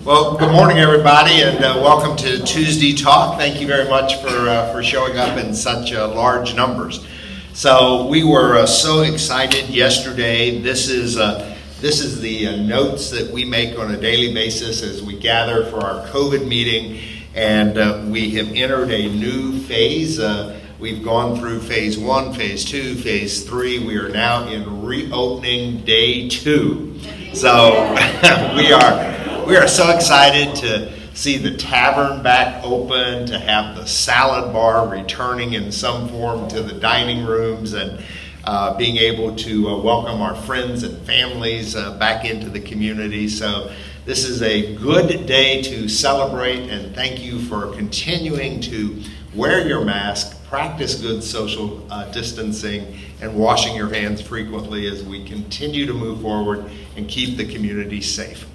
Well, good morning, everybody, and welcome to Tuesday Talk. Thank you very much for showing up in such large numbers. So we were so excited yesterday. This is the notes that we make on a daily basis as we gather for our COVID meeting, and we have entered a new phase. We've gone through phase 1, phase 2, phase 3. We are now in reopening day 2. So we are so excited to see the tavern back open, to have the salad bar returning in some form to the dining rooms, and being able to welcome our friends and families back into the community. So this is a good day to celebrate, and thank you for continuing to wear your mask, practice good social distancing, and washing your hands frequently as we continue to move forward and keep the community safe.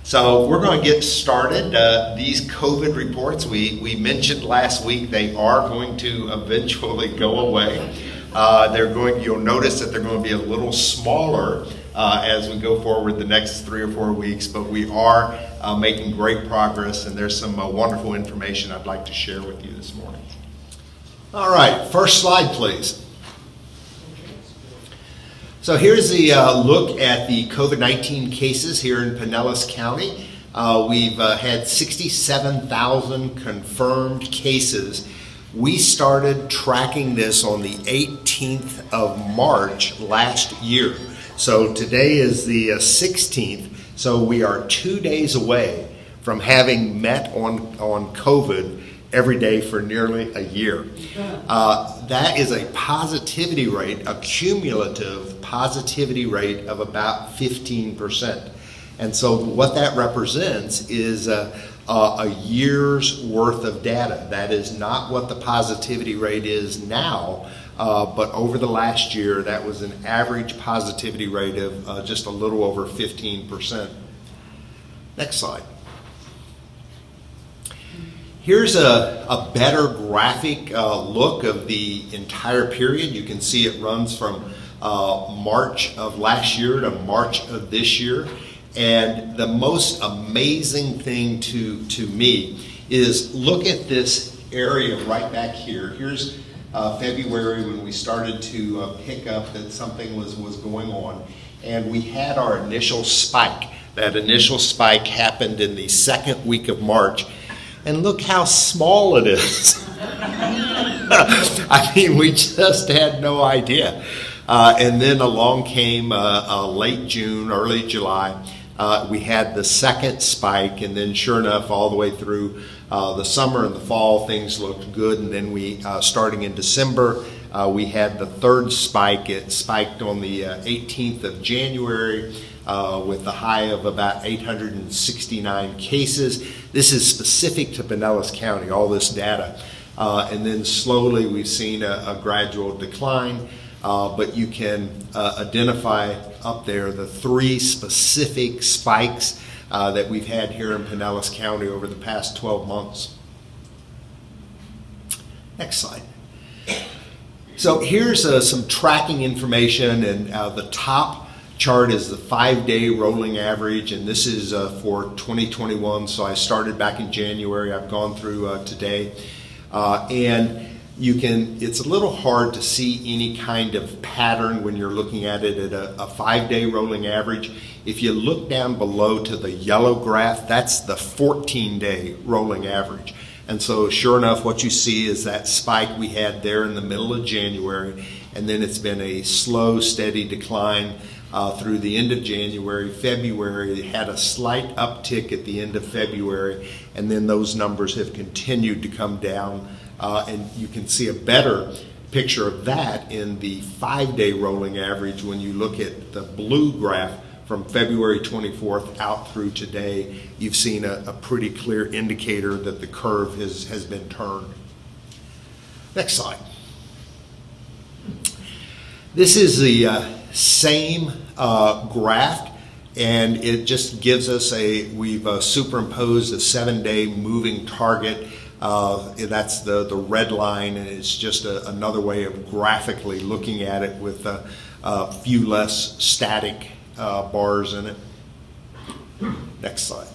So we're going to get started. These COVID reports, we mentioned last week, they are going to eventually go away. You'll notice that they're going to be a little smaller as we go forward the next 3 or 4 weeks, but we are making great progress, and there's some wonderful information I'd like to share with you this morning. All right, first slide, please. So here's the look at the COVID-19 cases here in Pinellas County. We've had 67,000 confirmed cases. We started tracking this on the 18th of March last year. So today is the 16th, so we are 2 days away from having met on COVID every day for nearly a year. That is a positivity rate, a cumulative positivity rate of about 15%. And so what that represents is a year's worth of data. That is not what the positivity rate is now, but over the last year, that was an average positivity rate of just a little over 15%. Next slide. Here's a better graphic look of the entire period. You can see it runs from March of last year to March of this year. And the most amazing thing to me is look at this area right back here. Here's February when we started to pick up that something was going on. And we had our initial spike. That initial spike happened in the second week of March. And look how small it is. I mean, we just had no idea. And then along came late June, early July. We had the second spike, and then sure enough, all the way through the summer and the fall, things looked good. And then we, starting in December, we had the third spike. It spiked on the 18th of January. With the high of about 869 cases. This is specific to Pinellas County, all this data. And then slowly we've seen a gradual decline, but you can identify up there the 3 specific spikes that we've had here in Pinellas County over the past 12 months. Next slide. So here's some tracking information, and the top chart is the 5-day rolling average, and this is for 2021. So I started back in January. I've gone through today, and it's a little hard to see any kind of pattern when you're looking at it at a 5-day rolling average. If you look down below to the yellow graph, that's the 14-day rolling average. And so sure enough, what you see is that spike we had there in the middle of January, and then it's been a slow, steady decline through the end of January. February had a slight uptick at the end of February, and then those numbers have continued to come down, and you can see a better picture of that in the 5-day rolling average when you look at the blue graph from February 24th out through today. You've seen a pretty clear indicator that the curve has been turned. Next slide. This is the same graph, and it just gives us we've superimposed a 7-day moving target. That's the red line, and it's just another way of graphically looking at it with a few less static bars in it. Next slide.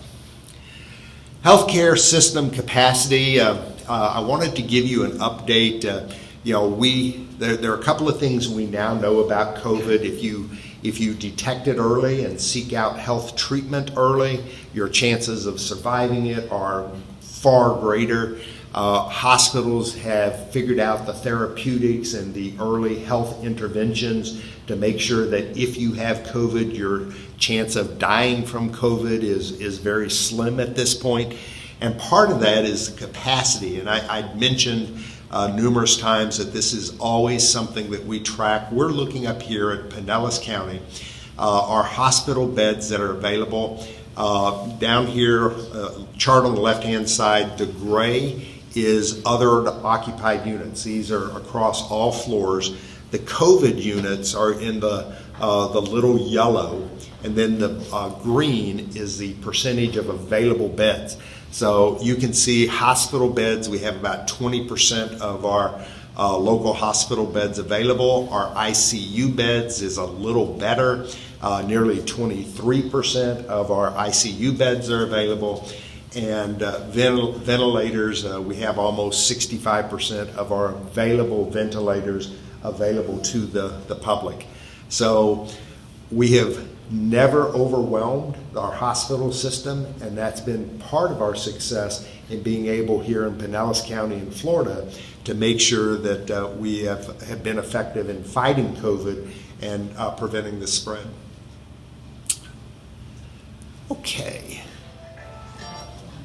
Healthcare system capacity. I wanted to give you an update. There are a couple of things we now know about COVID. If you detect it early and seek out health treatment early, your chances of surviving it are far greater. Hospitals have figured out the therapeutics and the early health interventions to make sure that if you have COVID, your chance of dying from COVID is very slim at this point. And part of that is the capacity. And I mentioned numerous times that this is always something that we track. We're looking up here at Pinellas County, our hospital beds that are available. Down here, chart on the left-hand side, the gray is other occupied units. These are across all floors. The COVID units are in the little yellow, and then the green is the percentage of available beds. So you can see hospital beds, we have about 20% of our local hospital beds available. Our ICU beds is a little better. Nearly 23% of our ICU beds are available. And ventilators, we have almost 65% of our available ventilators available to the public. So we have never overwhelmed our hospital system, and that's been part of our success in being able here in Pinellas County in Florida to make sure that we have been effective in fighting COVID and preventing the spread. Okay.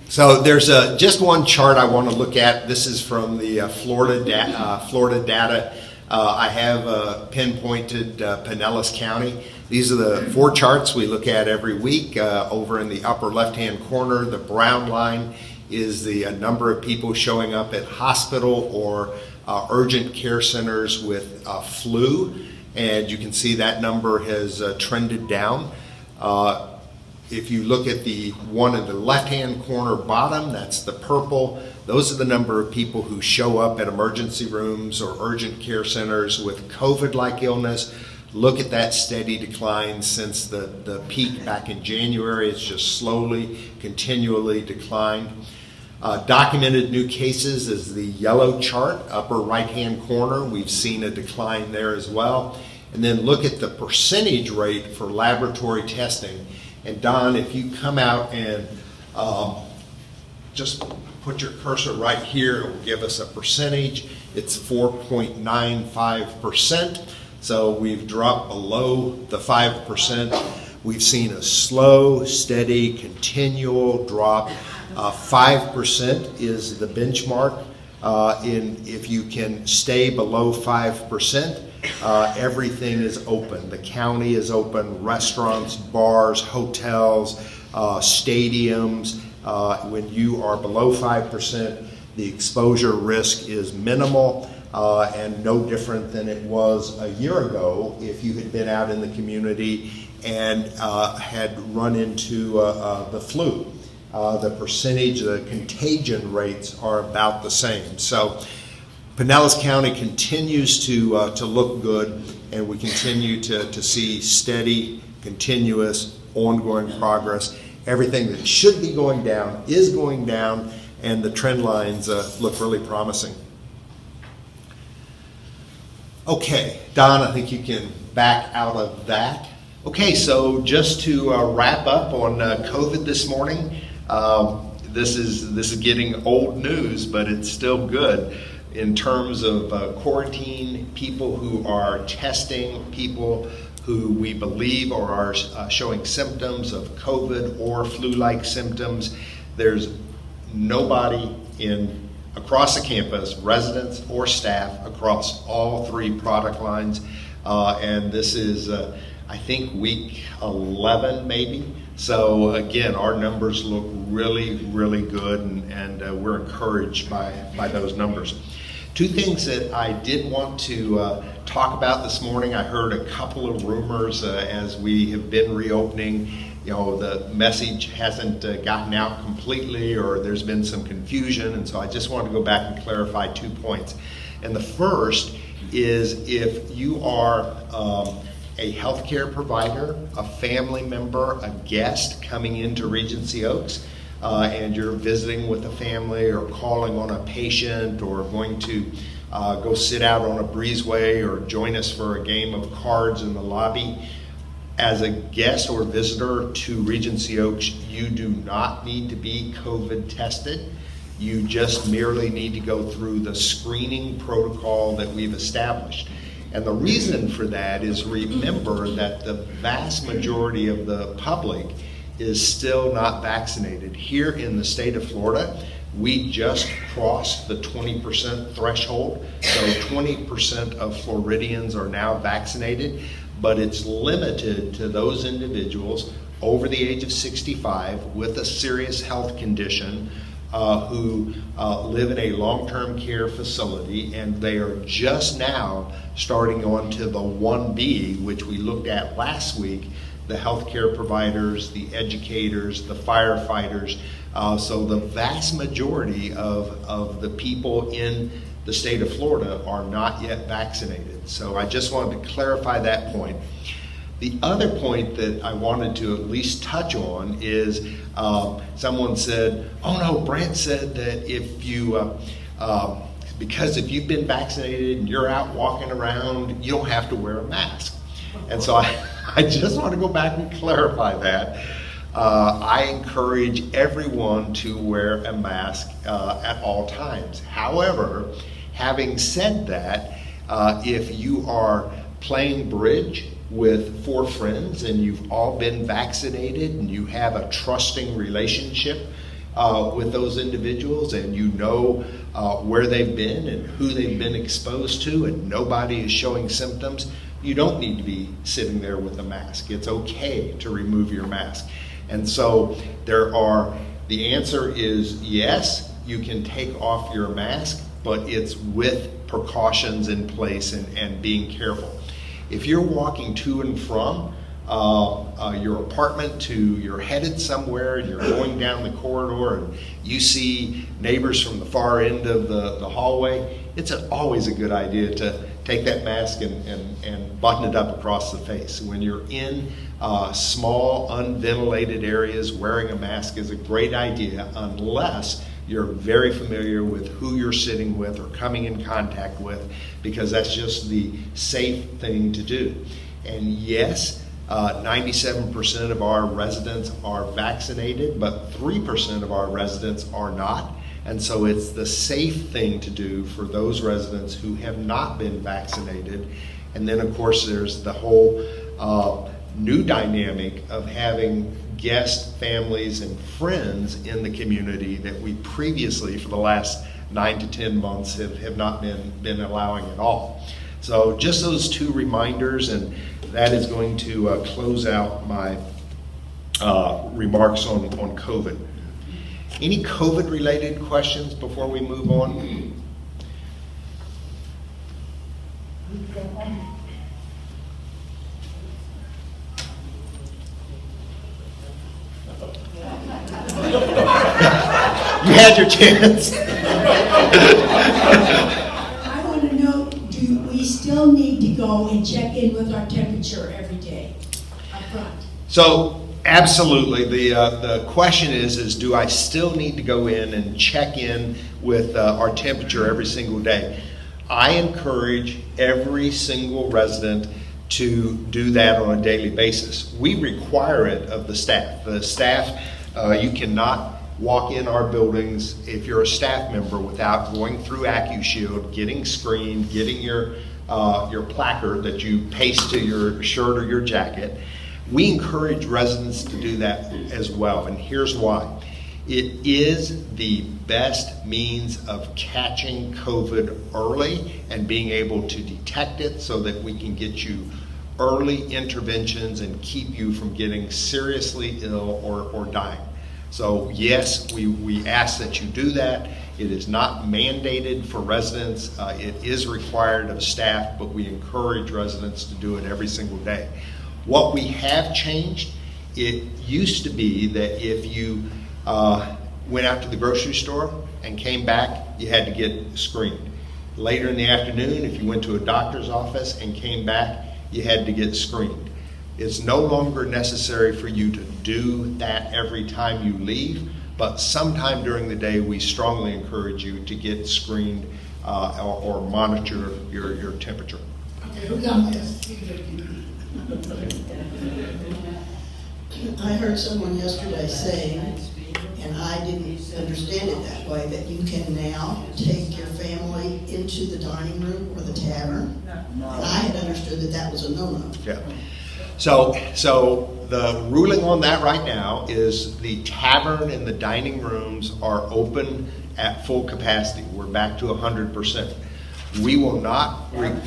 So there's just one chart I want to look at. This is from the Florida data. I have pinpointed Pinellas County. These are the 4 charts we look at every week. Over in the upper left-hand corner, the brown line is the number of people showing up at hospital or urgent care centers with flu, and you can see that number has trended down. If you look at the one in the left-hand corner bottom, that's the purple. Those are the number of people who show up at emergency rooms or urgent care centers with COVID-like illness. Look at that steady decline since the peak back in January. It's just slowly, continually declined. Documented new cases is the yellow chart, upper right-hand corner. We've seen a decline there as well. And then look at the percentage rate for laboratory testing. And Don, if you come out and just put your cursor right here, it will give us a percentage. It's 4.95%. So we've dropped below the 5%. We've seen a slow, steady, continual drop. 5% is the benchmark. If you can stay below 5%, everything is open. The county is open, restaurants, bars, hotels, stadiums. When you are below 5%, the exposure risk is minimal and no different than it was a year ago if you had been out in the community and had run into the flu. The percentage, the contagion rates are about the same. So Pinellas County continues to look good, and we continue to see steady, continuous, ongoing progress. Everything that should be going down is going down, and the trend lines look really promising. Okay, Don, I think you can back out of that. Okay, so just to wrap up on COVID this morning, this is getting old news, but it's still good. In terms of quarantine, people who are testing, people who we believe are showing symptoms of COVID or flu-like symptoms, there's nobody across the campus, residents or staff, across all 3 product lines. And this is, I think, week 11 maybe. So again, our numbers look really, really good, and we're encouraged by those numbers. 2 things that I did want to talk about this morning. I heard a couple of rumors as we have been reopening. You know, the message hasn't gotten out completely, or there's been some confusion, and so I just want to go back and clarify 2 points. And the first is, if you are a healthcare provider, a family member, a guest coming into Regency Oaks, and you're visiting with a family or calling on a patient or going to go sit out on a breezeway or join us for a game of cards in the lobby, as a guest or visitor to Regency Oaks, you do not need to be COVID tested. You just merely need to go through the screening protocol that we've established. And the reason for that is, remember that the vast majority of the public is still not vaccinated. Here in the state of Florida, we just crossed the 20% threshold. So 20% of Floridians are now vaccinated, but it's limited to those individuals over the age of 65 with a serious health condition who live in a long-term care facility, and they are just now starting on to the 1B, which we looked at last week, the healthcare providers, the educators, the firefighters. So the vast majority of the people in the state of Florida are not yet vaccinated. So I just wanted to clarify that point. The other point that I wanted to at least touch on is someone said, oh no, Brant said that if you, because if you've been vaccinated and you're out walking around, you don't have to wear a mask. And so I just want to go back and clarify that. I encourage everyone to wear a mask at all times. However, having said that, if you are playing bridge with 4 friends and you've all been vaccinated and you have a trusting relationship with those individuals, and you know where they've been and who they've been exposed to, and nobody is showing symptoms, you don't need to be sitting there with a mask. It's okay to remove your mask. And so the answer is yes, you can take off your mask, but it's with precautions in place and being careful. If you're walking to and from your apartment you're headed somewhere and you're going down the corridor and you see neighbors from the far end of the hallway, it's always a good idea to take that mask and button it up across the face. When you're in small, unventilated areas, wearing a mask is a great idea unless you're very familiar with who you're sitting with or coming in contact with, because that's just the safe thing to do. And yes, 97% of our residents are vaccinated, but 3% of our residents are not. And so it's the safe thing to do for those residents who have not been vaccinated. And then of course there's the whole new dynamic of having guests, families, and friends in the community that we previously, for the last 9 to 10 months, have not been allowing at all. So just those 2 reminders, and that is going to close out my remarks on COVID. Any COVID-related questions before we move on? You had your chance. I want to know, do we still need to go and check in with our temperature every day up front? So absolutely. The question is do I still need to go in and check in with our temperature every single day? I encourage every single resident to do that on a daily basis. We require it of the staff. The staff, you cannot walk in our buildings if you're a staff member without going through AccuShield, getting screened, getting your placard that you paste to your shirt or your jacket. We encourage residents to do that as well, and here's why. It is the best means of catching COVID early and being able to detect it so that we can get you early interventions and keep you from getting seriously ill or dying. So yes, we ask that you do that. It is not mandated for residents. It is required of staff, but we encourage residents to do it every single day. What we have changed, it used to be that if you went out to the grocery store and came back, you had to get screened. Later in the afternoon, if you went to a doctor's office and came back, you had to get screened. It's no longer necessary for you to do that every time you leave, but sometime during the day, we strongly encourage you to get screened or monitor your temperature. Okay, who got this? I heard someone yesterday saying, and I didn't understand it that way, that you can now take your family into the dining room or the tavern. And I had understood that that was a no-no. Yeah. So the ruling on that right now is the tavern and the dining rooms are open at full capacity. We're back to 100%. We will not, tavern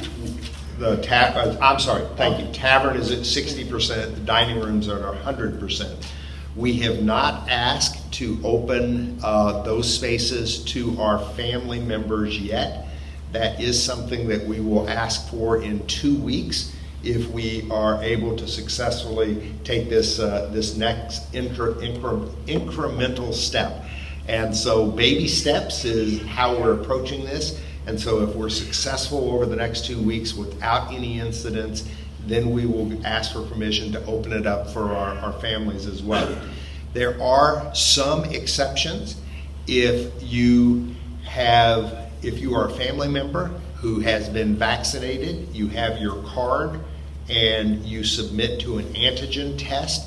is at 60%, the dining rooms are at 100%. We have not asked to open those spaces to our family members yet. That is something that we will ask for in 2 weeks if we are able to successfully take this next incremental step. And so baby steps is how we're approaching this. And so if we're successful over the next 2 weeks without any incidents, then we will ask for permission to open it up for our families as well. There are some exceptions. If you are a family member who has been vaccinated, you have your card, and you submit to an antigen test,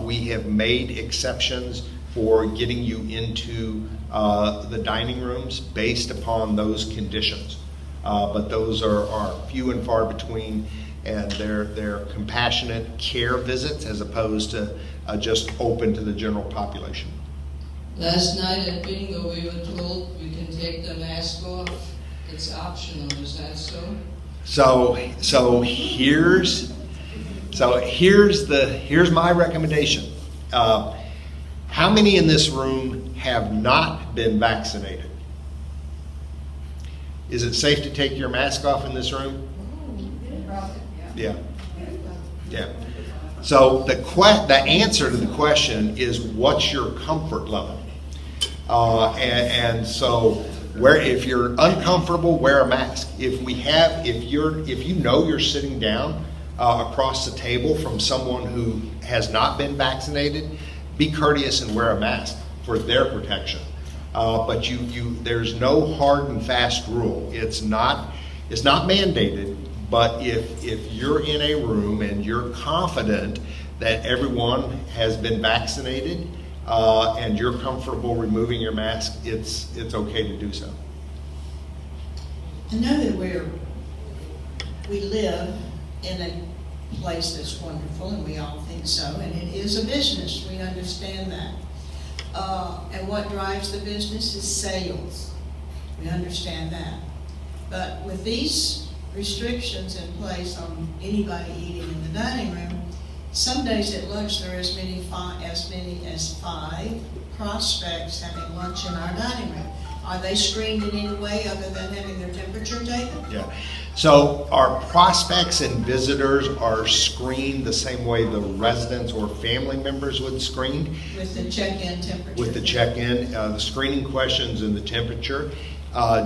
we have made exceptions for getting you into the dining rooms based upon those conditions. But those are few and far between, and they're compassionate care visits as opposed to just open to the general population. Last night at bingo, we were told we can take the mask off. It's optional. Is that so? So here's my recommendation. How many in this room have not been vaccinated? Is it safe to take your mask off in this room? Yeah. So the answer to the question is, what's your comfort level? And so if you're uncomfortable, wear a mask. If you know you're sitting down across the table from someone who has not been vaccinated, be courteous and wear a mask for their protection. But there's no hard and fast rule. It's not mandated. But if you're in a room and you're confident that everyone has been vaccinated and you're comfortable removing your mask, it's okay to do so. I know that we live in a place that's wonderful, and we all think so, and it is a business. We understand that. And what drives the business is sales. We understand that. But with these restrictions in place on anybody eating in the dining room, some days at lunch there are as many as 5 prospects having lunch in our dining room. Are they screened in any way other than having their temperature taken? Yeah. So our prospects and visitors are screened the same way the residents or family members would screen. With the check-in temperature? With the check-in, the screening questions and the temperature.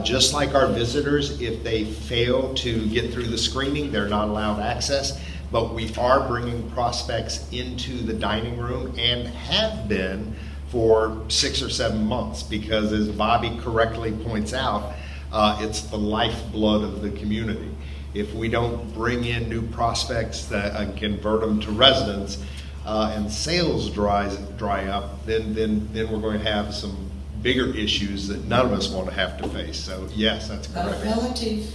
Just like our visitors, if they fail to get through the screening, they're not allowed access. But we are bringing prospects into the dining room and have been for 6 or 7 months, because as Bobby correctly points out, it's the lifeblood of the community. If we don't bring in new prospects that convert them to residents and sales dry up, then we're going to have some bigger issues that none of us want to have to face. So yes, that's correct. A relative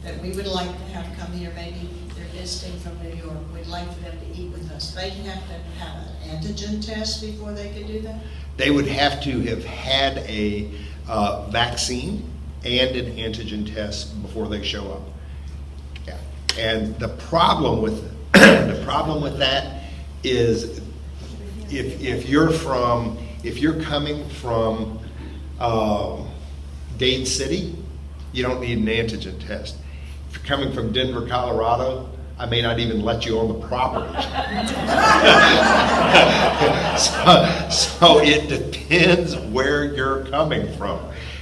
that we would like to have come here, maybe they're visiting from New York, we'd like for them to eat with us. They have to have an antigen test before they could do that? They would have to have had a vaccine and an antigen test before they show up. Yeah. And the problem with that is if you're coming from Dade City, you don't need an antigen test. If you're coming from Denver, Colorado, I may not even let you on the property. So it depends where you're coming from.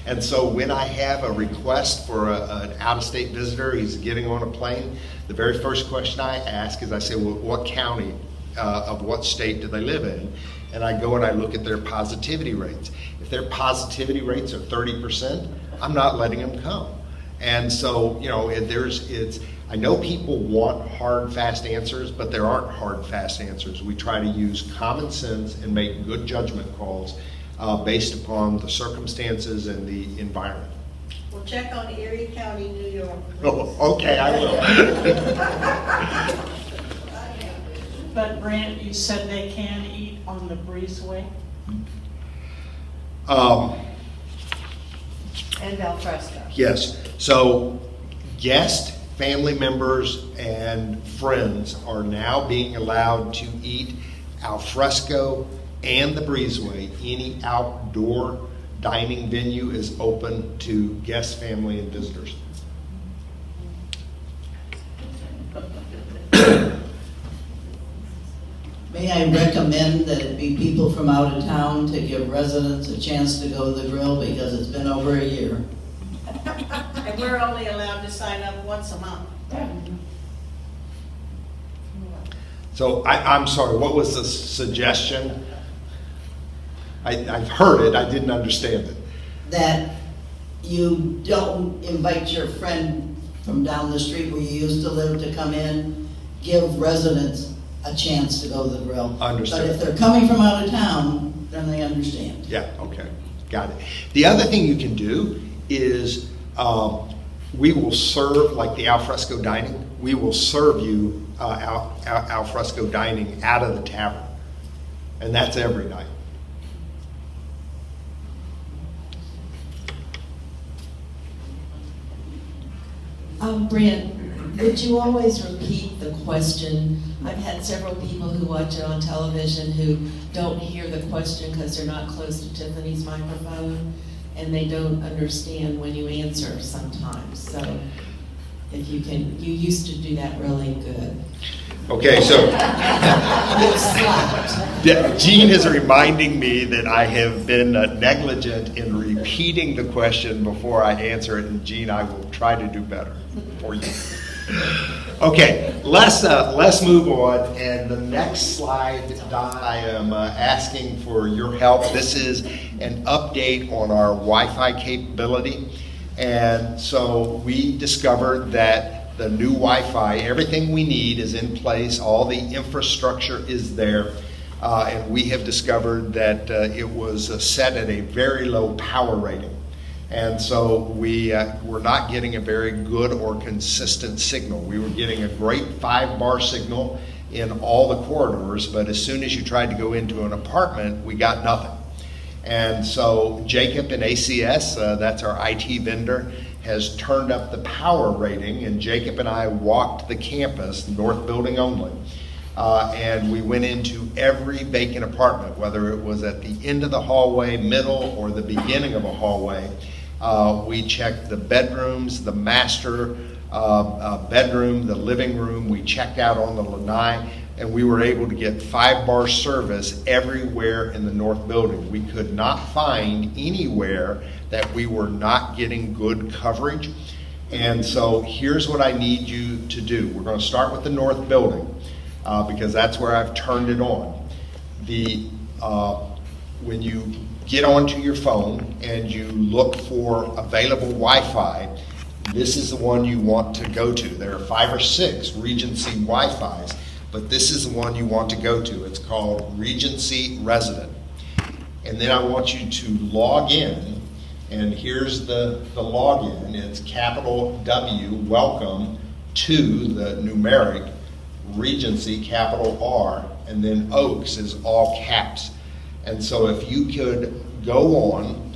And so when I have a request for an out-of-state visitor who's getting on a plane, the very first question I ask is, I say, well, what county of what state do they live in? and I go and I look at their positivity rates. If their positivity rates are 30%, I'm not letting them come. And so, you know, I know people want hard, fast answers, but there aren't hard, fast answers. We try to use common sense and make good judgment calls based upon the circumstances and the environment. Well, check on Erie County, New York. Oh, okay, I will. But Brent, you said they can eat on the breezeway? And al fresco. Yes, so guests, family members, and friends are now being allowed to eat al fresco and the breezeway. Any outdoor dining venue is open to guests, family, and visitors. May I recommend that it be people from out of town to give residents a chance to go to the grill because it's been over a year. And we're only allowed to sign up once a month. So I'm sorry, what was the suggestion? I've heard it, I didn't understand it. That you don't invite your friend from down the street where you used to live to come in, give residents a chance to go to the grill. Understood. But if they're coming from out of town, then they understand. Yeah, okay, got it. The other thing you can do is we will serve, like the al fresco dining, we will serve you al fresco dining out of the tavern. And that's every night. Brent, would you always repeat the question? I've had several people who watch it on television who don't hear the question because they're not close to Tiffany's microphone, and they don't understand when you answer sometimes. So if you can, you used to do that really good. Okay, so You slapped. Jean is reminding me that I have been negligent in repeating the question before I answer it, and Jean, I will try to do better for you. Okay, let's move on, and the next slide, Don, I am asking for your help. This is an update on our Wi-Fi capability, and so we discovered that the new Wi-Fi, everything we need is in place, all the infrastructure is there, and we have discovered that it was set at a very low power rating. And so we were not getting a very good or consistent signal. We were getting a great 5-bar signal in all the corridors, but as soon as you tried to go into an apartment, we got nothing. And so Jacob and ACS, that's our IT vendor, has turned up the power rating, and Jacob and I walked the campus, north building only, and we went into every vacant apartment, whether it was at the end of the hallway, middle, or the beginning of a hallway. We checked the bedrooms, the master bedroom, the living room. We checked out on the lanai, and we were able to get 5-bar service everywhere in the north building. We could not find anywhere that we were not getting good coverage. And so here's what I need you to do. We're going to start with the north building because that's where I've turned it on. When you get onto your phone and you look for available Wi-Fi, this is the one you want to go to. There are 5 or 6 Regency Wi-Fis, but this is the one you want to go to. It's called Regency Resident. And then I want you to log in, and here's the login. It's capital W, welcome to the numeric, Regency, capital R, and then Oaks is all caps. And so if you could go on,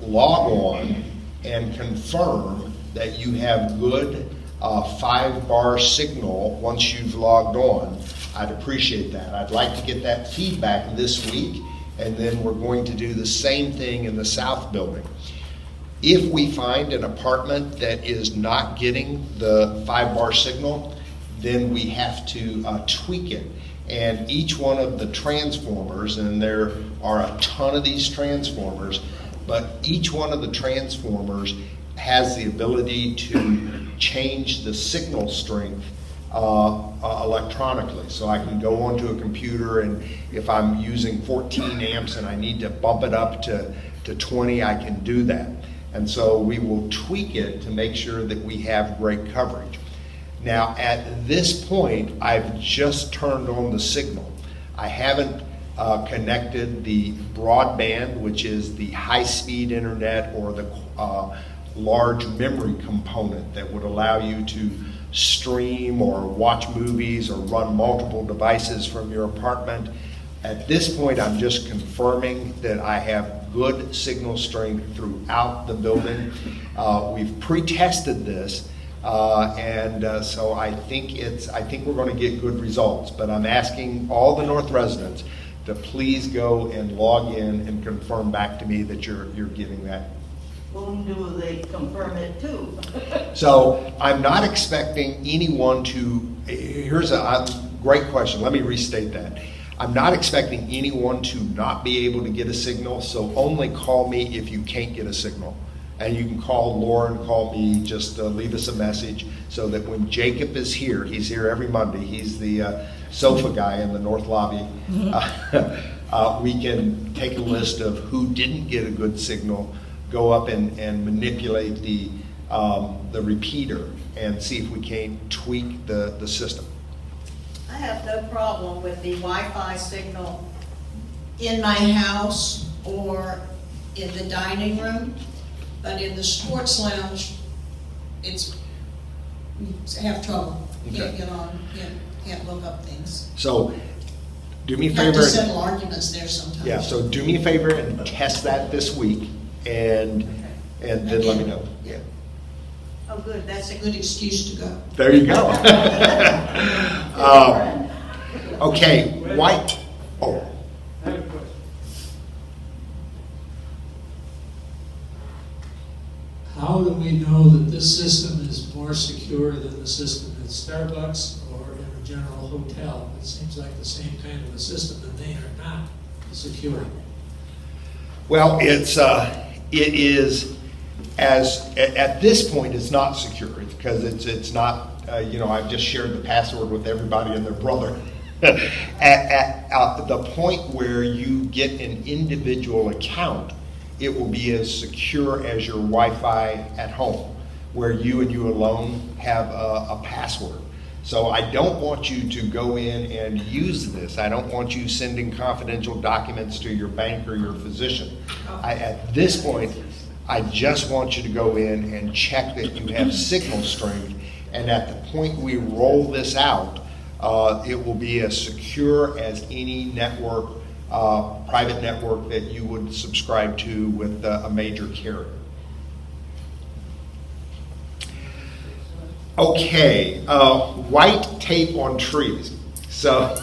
log on, and confirm that you have good 5-bar signal once you've logged on, I'd appreciate that. I'd like to get that feedback this week, and then we're going to do the same thing in the south building. If we find an apartment that is not getting the 5-bar signal, then we have to tweak it. And each one of the transformers, and there are a ton of these transformers, but each one of the transformers has the ability to change the signal strength electronically. So I can go onto a computer, and if I'm using 14 amps and I need to bump it up to 20, I can do that. And so we will tweak it to make sure that we have great coverage. Now, at this point, I've just turned on the signal. I haven't connected the broadband, which is the high-speed internet or the large memory component that would allow you to stream or watch movies or run multiple devices from your apartment. At this point, I'm just confirming that I have good signal strength throughout the building. We've pre-tested this, and so I think we're going to get good results. But I'm asking all the North residents to please go and log in and confirm back to me that you're getting that. Whom do they confirm it to? So I'm not expecting anyone to, here's a great question, let me restate that. I'm not expecting anyone to not be able to get a signal, so only call me if you can't get a signal. And you can call Lauren, call me, just leave us a message so that when Jacob is here, he's here every Monday, he's the sofa guy in the North Lobby, we can take a list of who didn't get a good signal, go up and manipulate the repeater and see if we can't tweak the system. I have no problem with the Wi-Fi signal in my house or in the dining room, but in the sports lounge, have trouble. Can't Okay. get on, can't look up things. So do me a Have to favor. settle arguments there sometimes. Yeah, so do me a favor and test that this week and then let me know. Yeah. Oh, good, that's a good excuse to go. There you go. Okay, white, oh, I have a question. How do we know that this system is more secure than the system at Starbucks or in a general hotel? It seems like the same kind of a system, and they are not secure. well, it is, at this point, it's not secure because it's not, I've just shared the password with everybody and their brother. At the point where you get an individual account, it will be as secure as your Wi-Fi at home, where you and you alone have a password. So I don't want you to go in and use this. I don't want you sending confidential documents to your bank or your physician. At this point, I just want you to go in and check that you have signal strength, and at the point we roll this out, it will be as secure as any network, private network that you would subscribe to with a major carrier. Okay, white tape on trees. So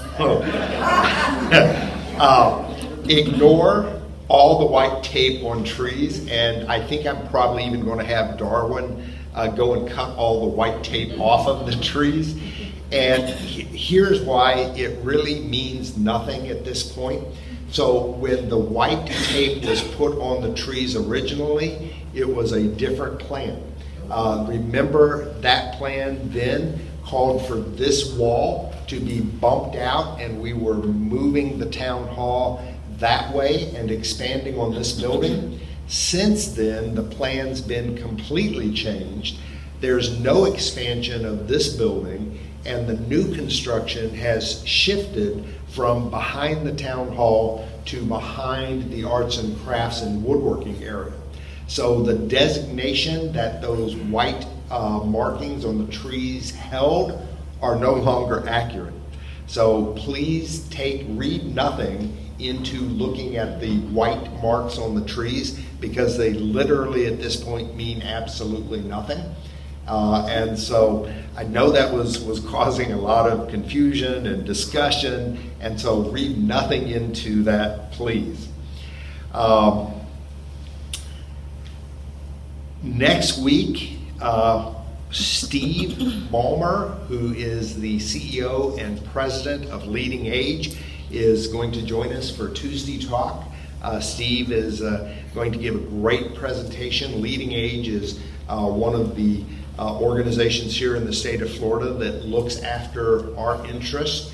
ignore all the white tape on trees, and I think I'm probably even going to have Darwin go and cut all the white tape off of the trees. And here's why it really means nothing at this point. So when the white tape was put on the trees originally, it was a different plan. Remember that plan then called for this wall to be bumped out, and we were moving the town hall that way and expanding on this building. Since then, the plan's been completely changed. There's no expansion of this building, and the new construction has shifted from behind the town hall to behind the arts and crafts and woodworking area. So the designation that those white markings on the trees held are no longer accurate. So please read nothing into looking at the white marks on the trees, because they literally at this point mean absolutely nothing. And so I know that was causing a lot of confusion and discussion, and so read nothing into that, please. Next week, Steve Ballmer, who is the CEO and president of Leading Age, is going to join us for Tuesday Talk. Steve is going to give a great presentation. Leading Age is one of the organizations here in the state of Florida that looks after our interests.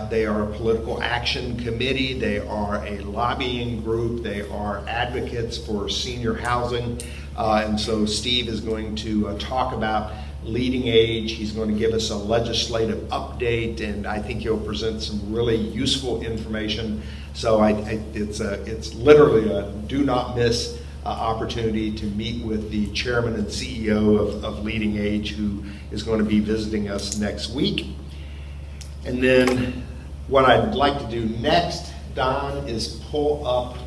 They are a political action committee, they are a lobbying group, they are advocates for senior housing. And so Steve is going to talk about Leading Age. He's going to give us a legislative update, and I think he'll present some really useful information. So it's literally a do not miss opportunity to meet with the chairman and CEO of Leading Age, who is going to be visiting us next week. And then what I'd like to do next, Don, is pull up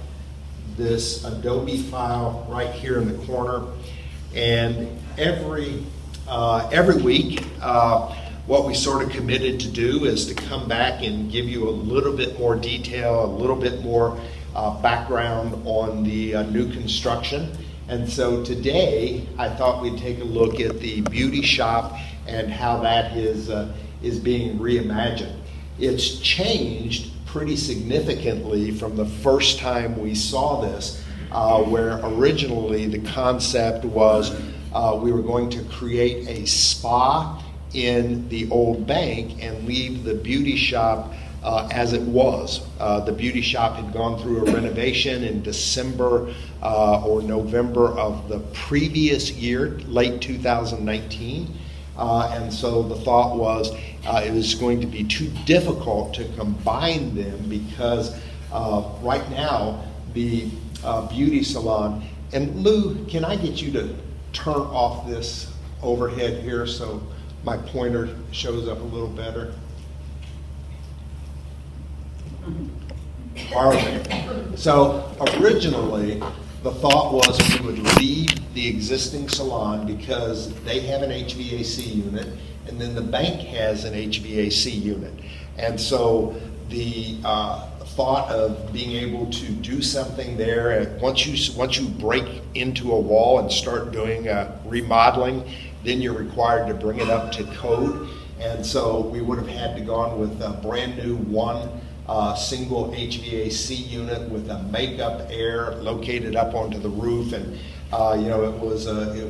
this Adobe file right here in the corner. And every week, what we sort of committed to do is to come back and give you a little bit more detail, a little bit more background on the new construction. And so today, I thought we'd take a look at the beauty shop and how that is being reimagined. It's changed pretty significantly from the first time we saw this, where originally the concept was we were going to create a spa in the old bank and leave the beauty shop as it was. The beauty shop had gone through a renovation in December or November of the previous year, late 2019. And so the thought was it was going to be too difficult to combine them because right now the beauty salon, and Lou, can I get you to turn off this overhead here so my pointer shows up a little better? All right. So originally, the thought was we would leave the existing salon because they have an HVAC unit, and then the bank has an HVAC unit. And so the thought of being able to do something there, once you break into a wall and start doing remodeling, then you're required to bring it up to code. And so we would have had to gone with a brand new one single HVAC unit with a makeup air located up onto the roof, and it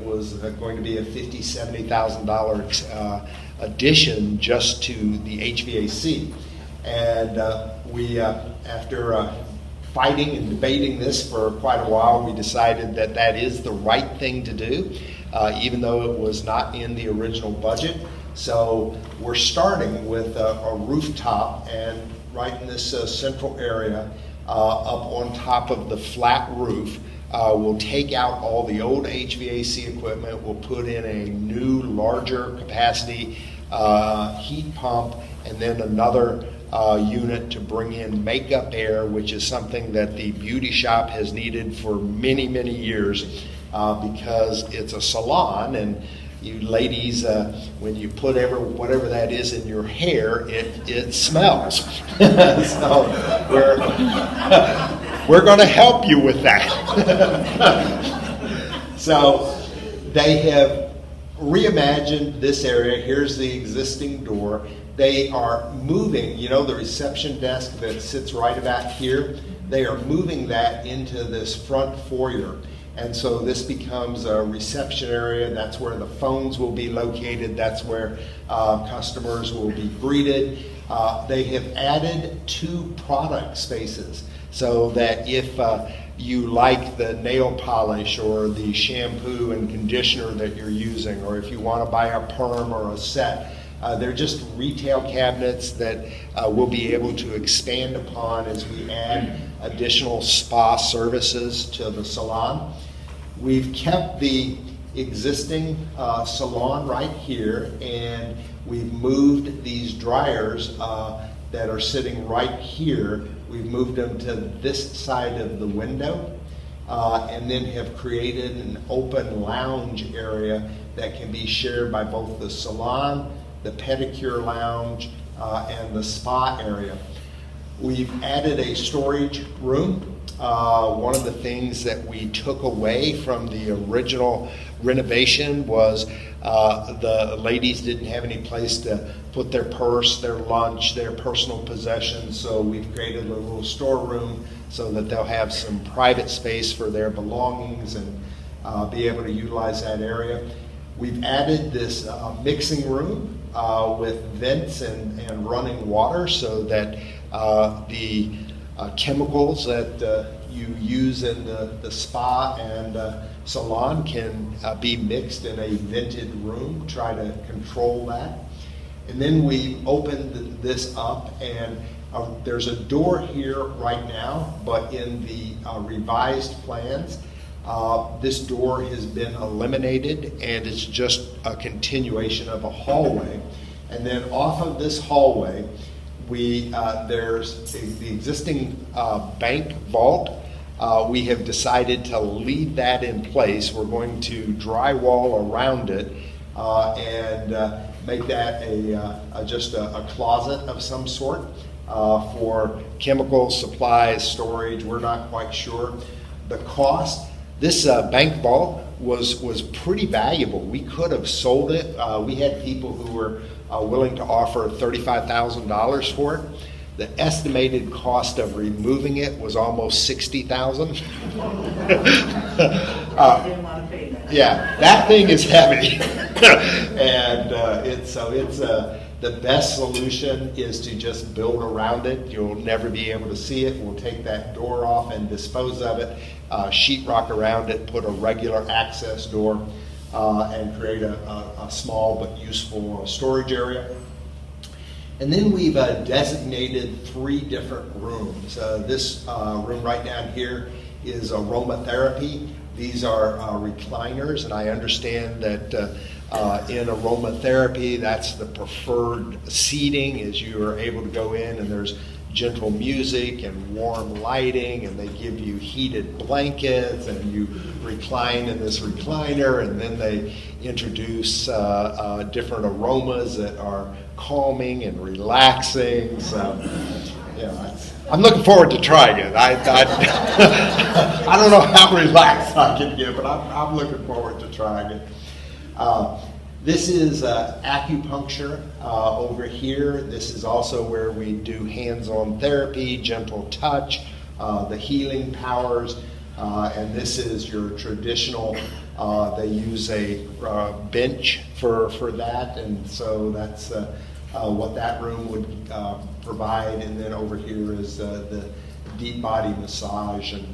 was going to be a $50,000-$70,000 addition just to the HVAC. And we, after fighting and debating this for quite a while, we decided that that is the right thing to do, even though it was not in the original budget. So we're starting with a rooftop, and right in this central area, up on top of the flat roof, we'll take out all the old HVAC equipment. We'll put in a new, larger capacity heat pump, and then another unit to bring in makeup air, which is something that the beauty shop has needed for many, many years because it's a salon, and you ladies, when you put whatever that is in your hair, it smells. So we're going to help you with that. So they have reimagined this area. Here's the existing door. They are moving, the reception desk that sits right about here, they are moving that into this front foyer. And so this becomes a reception area. That's where the phones will be located. That's where customers will be greeted. They have added 2 product spaces so that if you like the nail polish or the shampoo and conditioner that you're using, or if you want to buy a perm or a set, they're just retail cabinets that we'll be able to expand upon as we add additional spa services to the salon. We've kept the existing salon right here, and we've moved these dryers that are sitting right here. We've moved them to this side of the window, and then have created an open lounge area that can be shared by both the salon, the pedicure lounge, and the spa area. We've added a storage room. One of the things that we took away from the original renovation was the ladies didn't have any place to put their purse, their lunch, their personal possessions, so we've created a little storeroom so that they'll have some private space for their belongings and be able to utilize that area. We've added this mixing room with vents and running water so that the chemicals that you use in the spa and salon can be mixed in a vented room, try to control that. And then we opened this up, and there's a door here right now, but in the revised plans, this door has been eliminated, and it's just a continuation of a hallway. And then off of this hallway, there's the existing bank vault. We have decided to leave that in place. We're going to drywall around it and make that just a closet of some sort for chemicals, supplies, storage. We're not quite sure. The cost, this bank vault was pretty valuable. We could have sold it. We had people who were willing to offer $35,000 for it. The estimated cost of removing it was almost $60,000. Didn't want to pay that. Yeah, that thing is heavy, and the best solution is to just build around it. You'll never be able to see it. We'll take that door off and dispose of it, sheetrock around it, put a regular access door, and create a small but useful storage area. And then we've designated 3 different rooms. This room right down here is aromatherapy. These are recliners, and I understand that in aromatherapy, that's the preferred seating, as you are able to go in and there's gentle music and warm lighting, and they give you heated blankets, and you recline in this recliner, and then they introduce different aromas that are calming and relaxing. So, yeah, I'm looking forward to trying it. I don't know how relaxed I can get, but I'm looking forward to trying it. This is acupuncture over here. This is also where we do hands-on therapy, gentle touch, the healing powers, and this is your traditional, they use a bench for that, and so that's what that room would provide. And then over here is the deep body massage and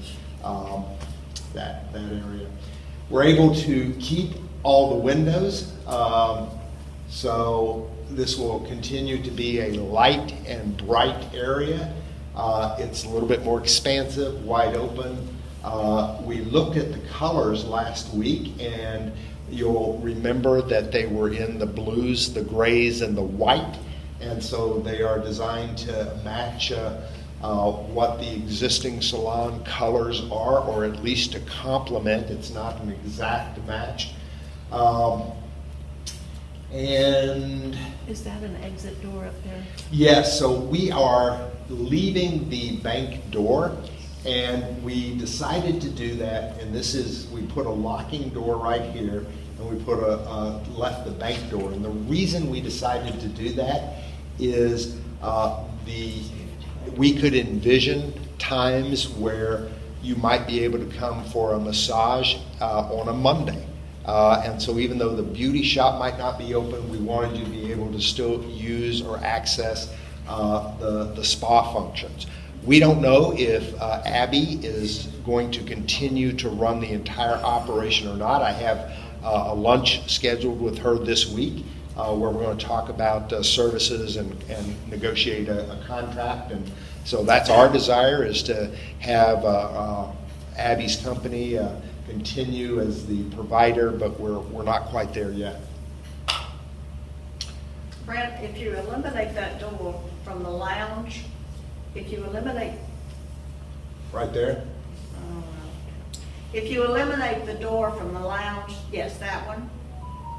that area. We're able to keep all the windows, so this will continue to be a light and bright area. It's a little bit more expansive, wide open. We looked at the colors last week, and you'll remember that they were in the blues, the grays, and the white, and so they are designed to match what the existing salon colors are, or at least to complement. It's not an exact match. And Is that an exit door up there? yes, so we are leaving the bank door, and we decided to do that, and we put a locking door right here, and we put left the bank door. And the reason we decided to do that is we could envision times where you might be able to come for a massage on a Monday. And so even though the beauty shop might not be open, we wanted you to be able to still use or access the spa functions. We don't know if Abby is going to continue to run the entire operation or not. I have a lunch scheduled with her this week where we're going to talk about services and negotiate a contract. And so that's our desire, is to have Abby's company continue as the provider, but we're not quite there yet. Brent, if you eliminate that door from the lounge, if you eliminate, Right there? if you eliminate the door from the lounge, yes, that one,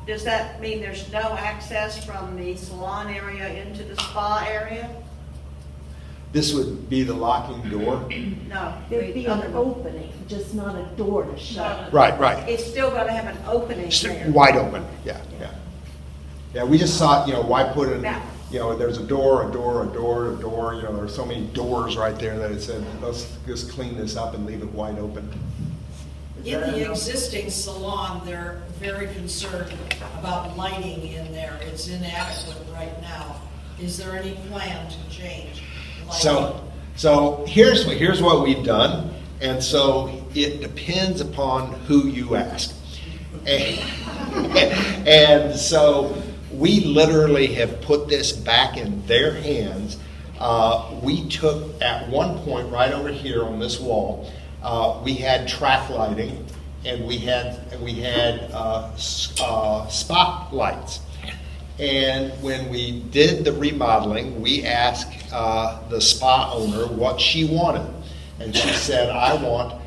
does that mean there's no access from the salon area into the spa area? This would be the locking door. No. There'd be the an other one. opening, just not a door to shut. Right. It's still gonna have an opening there. Wide open, yeah. Yeah, we just thought, why put in, Now- there's a door, there's so many doors right there that it said, let's just clean this up and leave it wide open. In the existing salon, they're very concerned about lighting in there. It's inadequate right now. Is there any plan to change lighting? So here's what we've done, and so it depends upon who you ask. And so we literally have put this back in their hands. We took, at one point right over here on this wall, we had track lighting, and we had spotlights. And when we did the remodeling, we asked the spa owner what she wanted. And she said, I want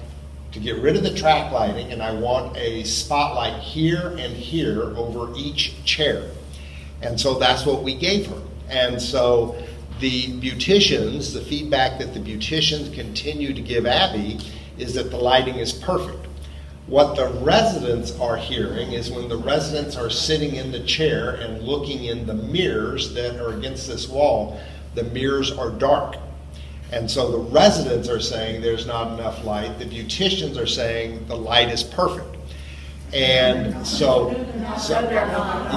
to get rid of the track lighting, and I want a spotlight here and here over each chair. And so that's what we gave her. And so the beauticians, the feedback that the beauticians continue to give Abby is that the lighting is perfect. What the residents are hearing is when the residents are sitting in the chair and looking in the mirrors that are against this wall, the mirrors are dark. And so the residents are saying there's not enough light. The beauticians are saying the light is perfect. And so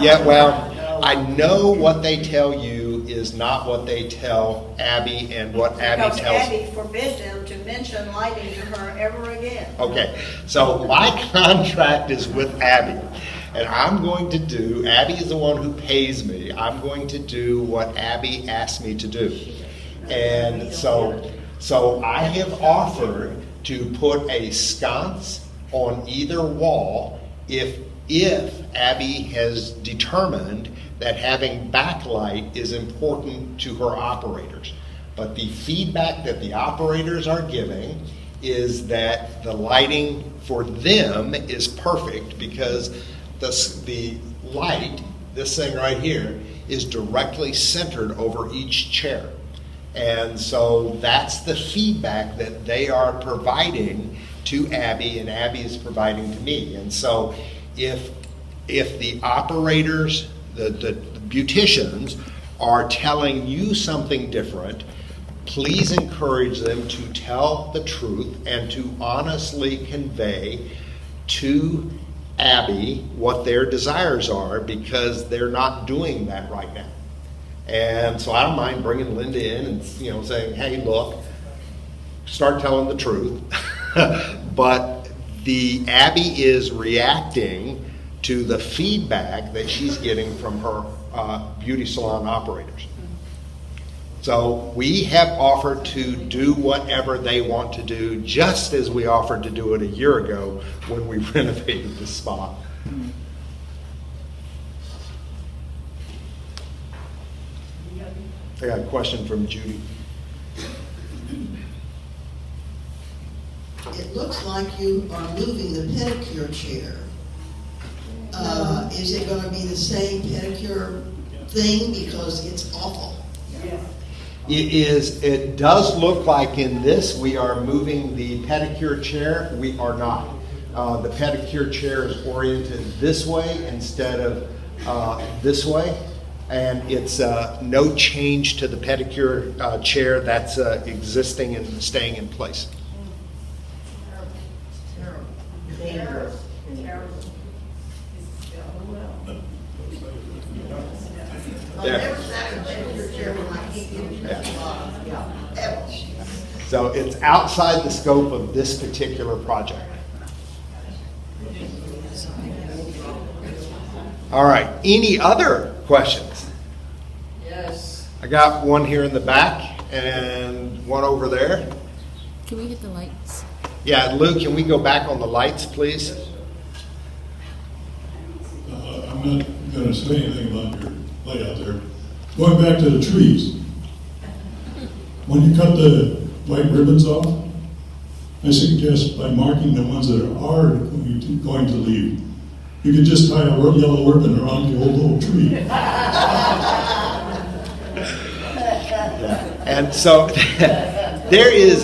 yeah, well, I know what they tell you is not what they tell Abby and what Abby Because tells. Abby forbid them to mention lighting to her ever again. Okay, so my contract is with Abby, and I'm going to do, Abby is the one who pays me, I'm going to do what Abby asked me to do. And so I have offered to put a sconce on either wall if Abby has determined that having backlight is important to her operators. But the feedback that the operators are giving is that the lighting for them is perfect because the light, this thing right here, is directly centered over each chair. And so that's the feedback that they are providing to Abby, and Abby is providing to me. And so if the operators, the beauticians, are telling you something different, please encourage them to tell the truth and to honestly convey to Abby what their desires are, because they're not doing that right now. And so I don't mind bringing Linda in and saying, hey, look, start telling the truth. But the Abby is reacting to the feedback that she's getting from her beauty salon operators. So we have offered to do whatever they want to do, just as we offered to do it a year ago when we renovated the spa. I got a question from Judy. It looks like you are moving the pedicure chair. Is it gonna be the same pedicure thing, because it's awful? It does look like in this we are moving the pedicure chair. We are not. The pedicure chair is oriented this way instead of this way. And it's no change to the pedicure chair that's existing and staying in place. Terrible. There. So it's outside the scope of this particular project. All right, any other questions? Yes. I got one here in the back and one over there. Can we get the lights? Yeah, Lou, can we go back on the lights, please? I'm not going to say anything about your layout there. Going back to the trees, when you cut the white ribbons off, I suggest by marking the ones that are going to leave, you could just tie a yellow ribbon around the old oak tree. And so there is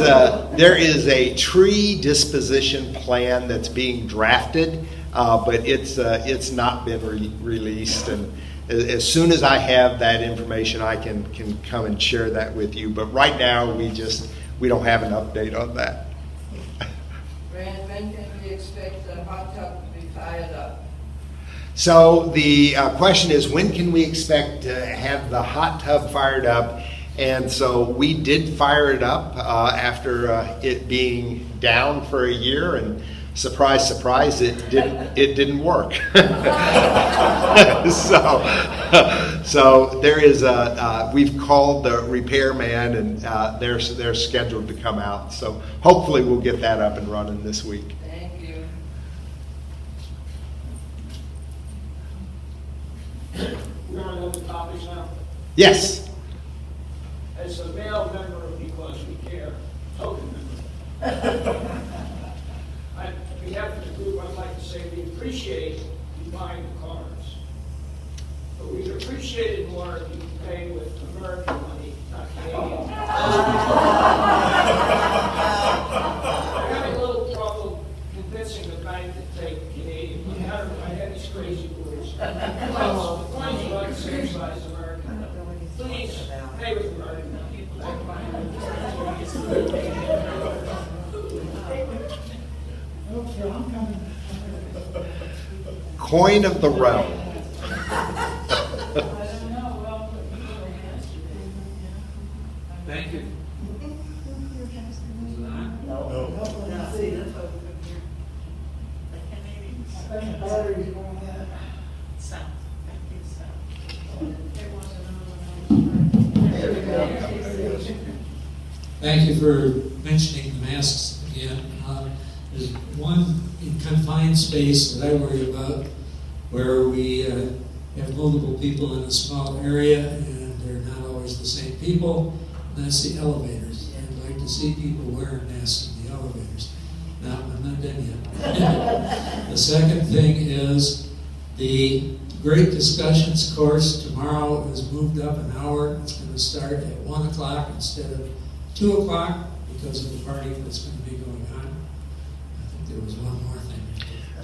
a tree disposition plan that's being drafted, but it's not been released. And as soon as I have that information, I can come and share that with you. But right now, we don't have an update on that. Brand, when can we expect the hot tub to be fired up? So the question is, when can we expect to have the hot tub fired up? And so we did fire it up after it being down for a year, and surprise, surprise, it didn't work. So there is we've called the repairman, and they're scheduled to come out. So hopefully we'll get that up and running this week. Thank you. We're on other topics now. Yes. As a male member of Because We Care, token member, on behalf of the group, I'd like to say we appreciate you buying the cars. But we'd appreciate it more if you could pay with American money, not Canadian. I'm having a little trouble convincing the bank to take Canadian money. I had these crazy rules. The coins are about the same size as American. Please pay with American money. Coin of the realm. Thank you. Thank you for mentioning the masks again. There's one in confined space that I worry about where we have multiple people in a small area and they're not always the same people, and that's the elevators. I'd like to see people wearing masks in the elevators. No, I'm not done yet. The second thing is the Great Discussions course tomorrow is moved up an hour. It's going to start at 1 o'clock instead of 2 o'clock because of the party that's going to be going on. I think there was one more thing.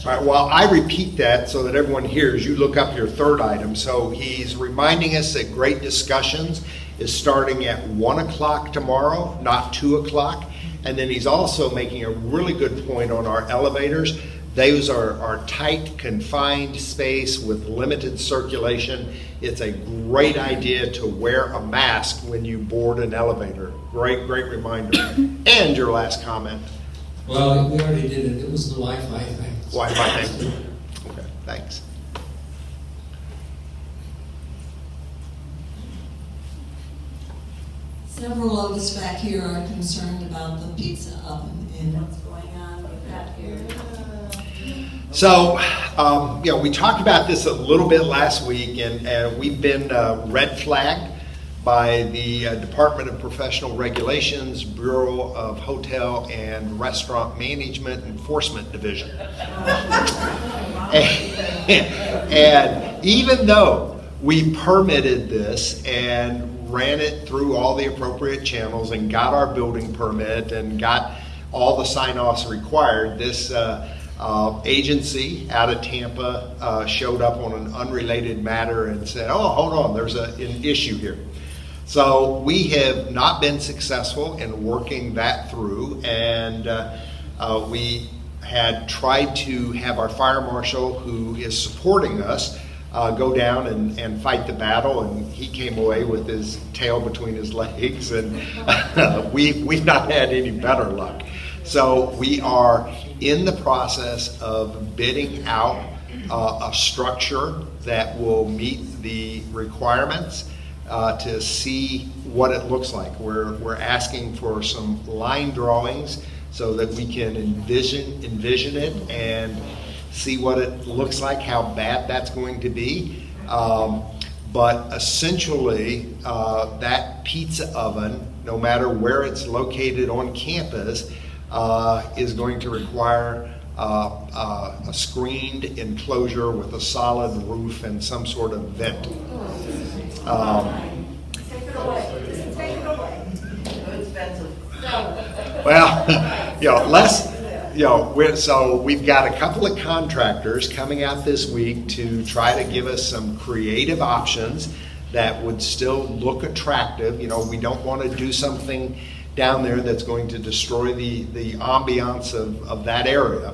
All right, well, I repeat that so that everyone hears. You look up your third item. So he's reminding us that Great Discussions is starting at 1 o'clock tomorrow, not 2 o'clock. And then he's also making a really good point on our elevators. Those are tight, confined space with limited circulation. It's a great idea to wear a mask when you board an elevator. Great reminder. And your last comment. Well, we already did it. It was the Wi-Fi thing. Wi-Fi thing. Okay, thanks. Several of us back here are concerned about the pizza oven and What's going on with that here? So, we talked about this a little bit last week, and we've been red flagged by the Department of Professional Regulations, Bureau of Hotel and Restaurant Management Enforcement Division. And even though we permitted this and ran it through all the appropriate channels and got our building permit and got all the sign-offs required, this agency out of Tampa showed up on an unrelated matter and said, oh, hold on, there's an issue here. So we have not been successful in working that through, and we had tried to have our fire marshal, who is supporting us, go down and fight the battle, and he came away with his tail between his legs, and we've not had any better luck. So we are in the process of bidding out a structure that will meet the requirements to see what it looks like. We're asking for some line drawings so that we can envision it and see what it looks like, how bad that's going to be. But essentially, that pizza oven, no matter where it's located on campus, is going to require a screened enclosure with a solid roof and some sort of vent. Take it away. Just take it away. Too expensive. Well, so we've got a couple of contractors coming out this week to try to give us some creative options that would still look attractive. We don't want to do something down there that's going to destroy the ambiance of that area.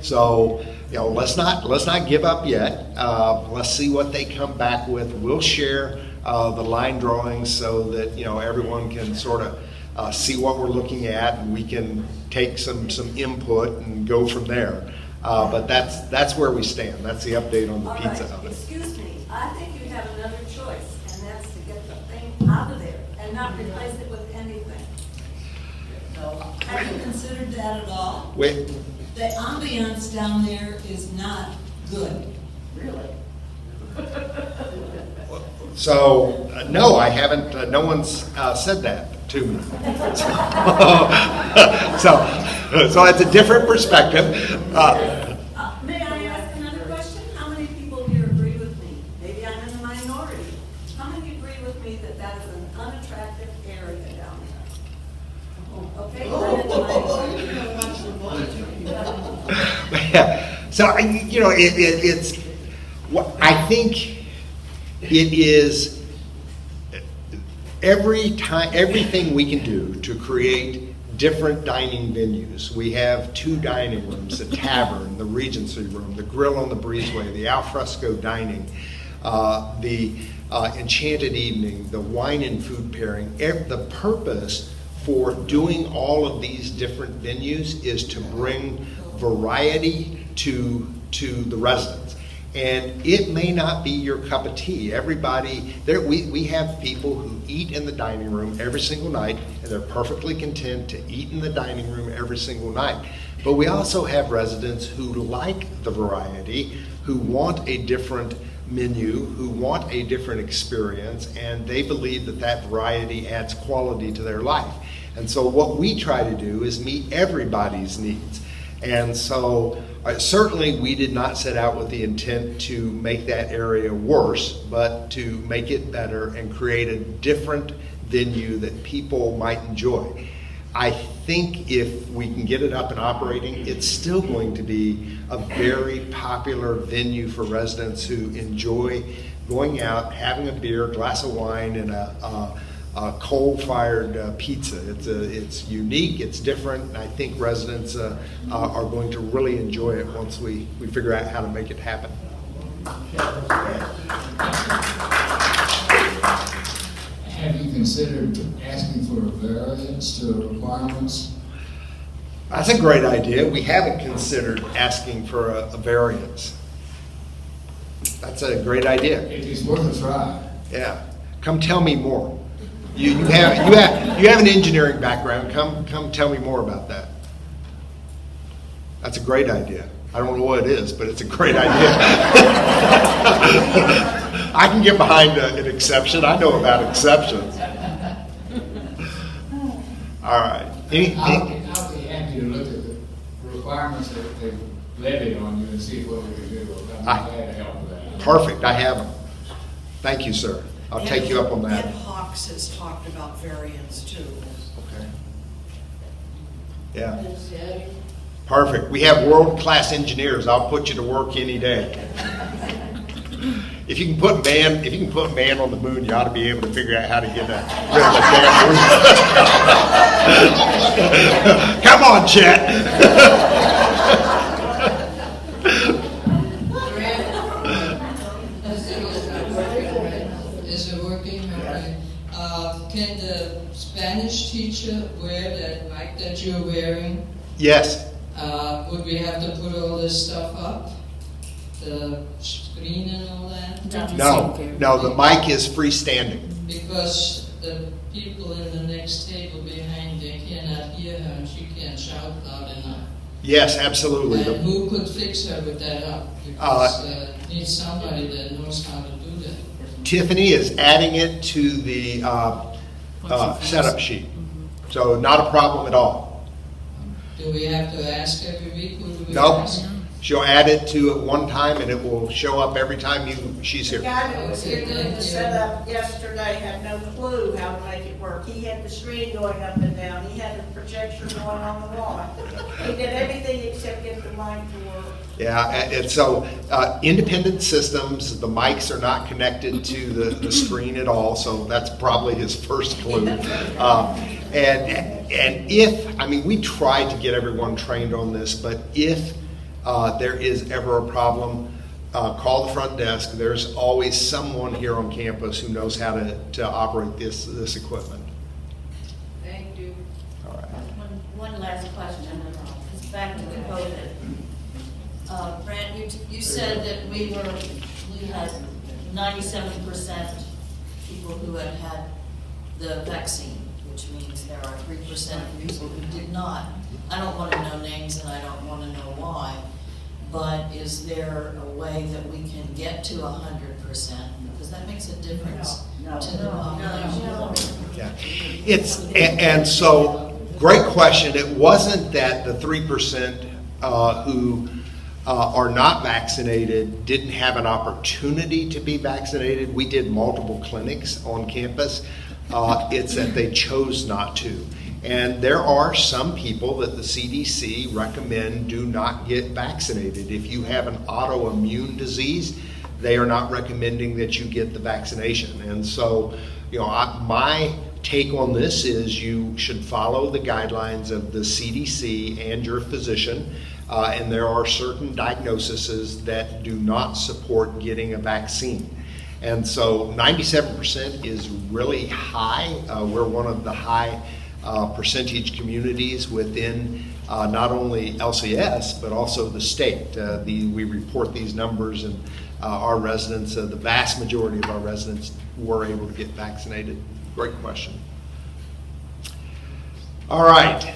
So, let's not give up yet. Let's see what they come back with. We'll share the line drawings so that everyone can sort of see what we're looking at, and we can take some input and go from there. But that's where we stand. That's the update on the pizza oven. Excuse me, I think you have another choice, and that's to get the thing out of there and not replace it with anything. Have you considered that at all? Wait. The ambiance down there is not good. Really? So, no, I haven't, no one's said that to me. So it's a different perspective. May I ask another question? How many people here agree with me? Maybe I'm in the minority. How many agree with me that that is an unattractive area down there? Okay, I'm in the minority. Yeah. So, it's, what I think it is everything we can do to create different dining venues. We have 2 dining rooms, the tavern, the Regency room, the grill on the breezeway, the alfresco dining, the enchanted evening, the wine and food pairing. The purpose for doing all of these different venues is to bring variety to the residents. And it may not be your cup of tea. Everybody, we have people who eat in the dining room every single night, and they're perfectly content to eat in the dining room every single night. But we also have residents who like the variety, who want a different menu, who want a different experience, and they believe that variety adds quality to their life. And so what we try to do is meet everybody's needs. And so certainly we did not set out with the intent to make that area worse, but to make it better and create a different venue that people might enjoy. I think if we can get it up and operating, it's still going to be a very popular venue for residents who enjoy going out, having a beer, a glass of wine, and a coal-fired pizza. It's unique, it's different, and I think residents are going to really enjoy it once we figure out how to make it happen. Have you considered asking for a variance to the requirements? That's a great idea. We haven't considered asking for a variance. That's a great idea. It is worth a try. Yeah. Come tell me more. You have an engineering background. Come tell me more about that. That's a great idea. I don't know what it is, but it's a great idea. I can get behind an exception. I know about exceptions. All right. I'll be happy to look at the requirements that they've levied on you and see what we can do. I'm glad to help with that. Perfect. I have them. Thank you, sir. I'll take you up on that. Ed Hawks has talked about variance too. Okay. Yeah. Perfect. We have world-class engineers. I'll put you to work any day. If you can put man on the moon, you ought to be able to figure out how to get rid of the damn roof. Come on, Chet. Is it working? Okay. Can the Spanish teacher wear that mic that you're wearing? Yes. Would we have to put all this stuff up? The screen and all that? No, the mic is freestanding. Because the people in the next table behind, they cannot hear her and she can't shout loud enough. Yes, absolutely. And who could fix her with that up? Because needs somebody that knows how to do that. Tiffany is adding it to the setup sheet. So not a problem at all. Do we have to ask every week? Who do we Nope. ask? She'll add it to it one time and it will show up every time she's here. The guy that was here doing the setup yesterday had no clue how to make it work. He had the screen going up and down. He had the projection going on the wall. He did everything except get the mic to work. Yeah, and so independent systems, the mics are not connected to the screen at all, so that's probably his first clue. And And if, I mean, we tried to get everyone trained on this, but if there is ever a problem, call the front desk. There's always someone here on campus who knows how to operate this equipment. Thank you. All right. One last question, it's back to the COVID. Brent, you said that we had 97% people who had had the vaccine, which means there are 3% of people who did not. I don't want to know names and I don't want to know why, but is there a way that we can get to 100%? Because that makes a difference to the population. Yeah, and so, great question. It wasn't that the 3% who are not vaccinated didn't have an opportunity to be vaccinated. We did multiple clinics on campus. It's that they chose not to. And there are some people that the CDC recommend do not get vaccinated. If you have an autoimmune disease, they are not recommending that you get the vaccination. And so, my take on this is you should follow the guidelines of the CDC and your physician. And there are certain diagnoses that do not support getting a vaccine. And so 97% is really high. We're one of the high percentage communities within not only LCS, but also the state. We report these numbers, and our residents, the vast majority of our residents were able to get vaccinated. Great question. All right.